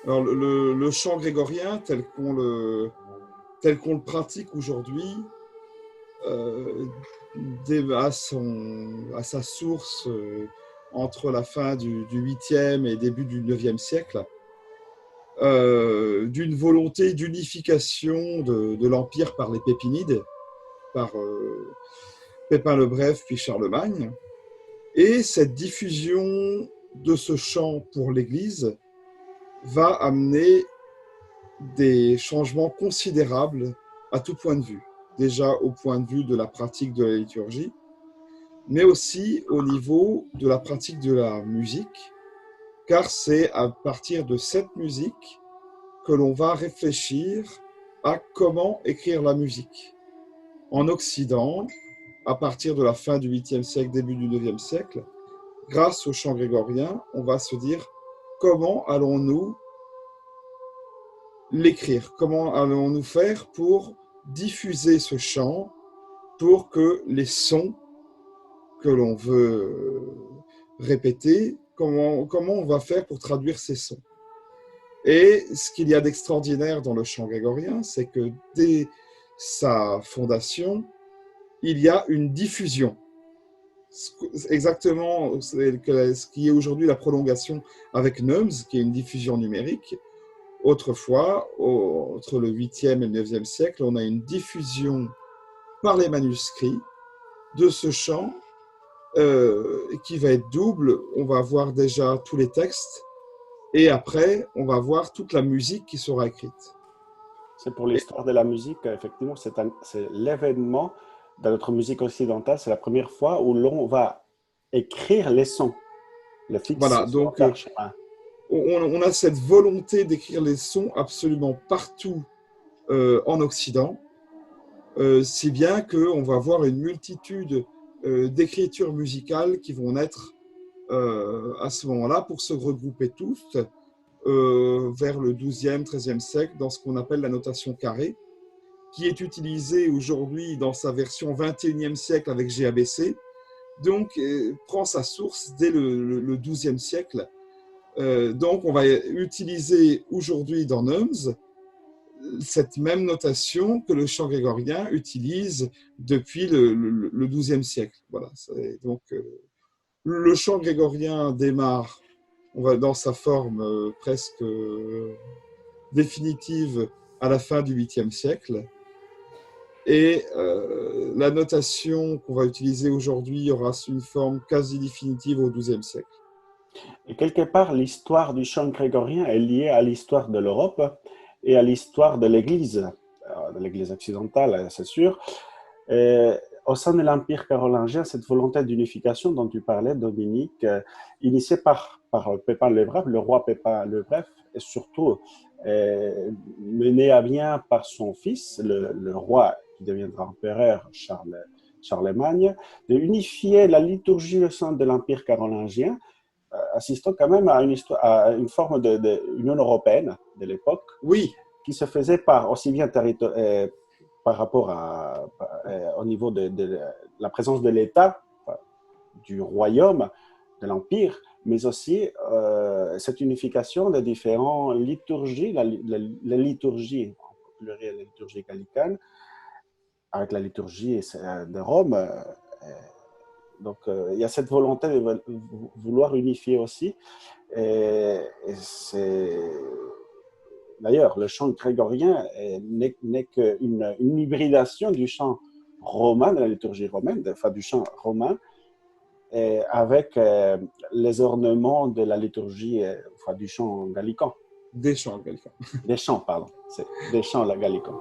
Alors, le chant grégorien, tel qu'on le pratique aujourd'hui, euh, à sa source entre la fin du 8e et début du 9e siècle, d'une volonté d'unification de l'Empire par les Pépinides, par Pépin le Bref puis Charlemagne. Et cette diffusion de ce chant pour l'Église va amener des changements considérables à tout point de vue. Déjà au point de vue de la pratique de la liturgie, mais aussi au niveau de la pratique de la musique, car c'est à partir de cette musique que l'on va réfléchir à comment écrire la musique. En Occident, à partir de la fin du 8e siècle, début du 9e siècle, grâce au chant grégorien, on va se dire comment allons-nous l'écrire, comment allons-nous faire pour diffuser ce chant, pour que les sons que l'on veut répéter, comment on va faire pour traduire ces sons. Et ce qu'il y a d'extraordinaire dans le chant grégorien, c'est que dès sa fondation, il y a une diffusion. Exactement ce qui est aujourd'hui la prolongation avec Neumes, qui est une diffusion numérique. Autrefois, entre le 8e et le 9e siècle, on a une diffusion par les manuscrits de ce chant qui va être double. On va voir déjà tous les textes et après, on va voir toute la musique qui sera écrite. C'est pour Et l'histoire de la musique, effectivement, c'est l'événement dans notre musique occidentale, c'est la première fois où l'on va écrire les sons, le fixer voilà, sur un donc parchemin. on a cette volonté d'écrire les sons absolument partout en Occident, si bien qu'on va voir une multitude d'écritures musicales qui vont naître à ce moment-là pour se regrouper tous vers le 12e, 13e siècle dans ce qu'on appelle la notation carrée, qui est utilisée aujourd'hui dans sa version 21e siècle avec GABC, donc prend sa source dès le 12e siècle. Donc on va utiliser aujourd'hui dans Neumes cette même notation que le chant grégorien utilise depuis le 12e siècle. Voilà. Donc le chant grégorien démarre dans sa forme presque définitive à la fin du 8e siècle. Et la notation qu'on va utiliser aujourd'hui aura une forme quasi définitive au 12e siècle. Et quelque part, l'histoire du chant grégorien est liée à l'histoire de l'Europe et à l'histoire de l'Église occidentale, c'est sûr. Et au sein de l'Empire carolingien, cette volonté d'unification dont tu parlais, Dominique, initiée par Pépin le Bref, le roi Pépin le Bref, et surtout menée à bien par son fils, le roi qui deviendra empereur, Charlemagne, de unifier la liturgie au sein de l'Empire carolingien, assistant quand même à une forme d'Union européenne de l'époque, Oui, qui se faisait aussi bien par rapport au niveau de la présence de l'État, du royaume, de l'Empire, mais aussi cette unification de différentes liturgies, la liturgie, en pluriel, la liturgie gallicane, avec la liturgie de Rome. Donc, il y a cette volonté de vouloir unifier aussi. Et c'est d'ailleurs, le chant grégorien n'est qu'une hybridation du chant romain, de la liturgie romaine, enfin du chant romain, avec les ornements de la liturgie, enfin du chant gallican. des chants gallicains. Des chants, pardon. C'est des chants gallicans.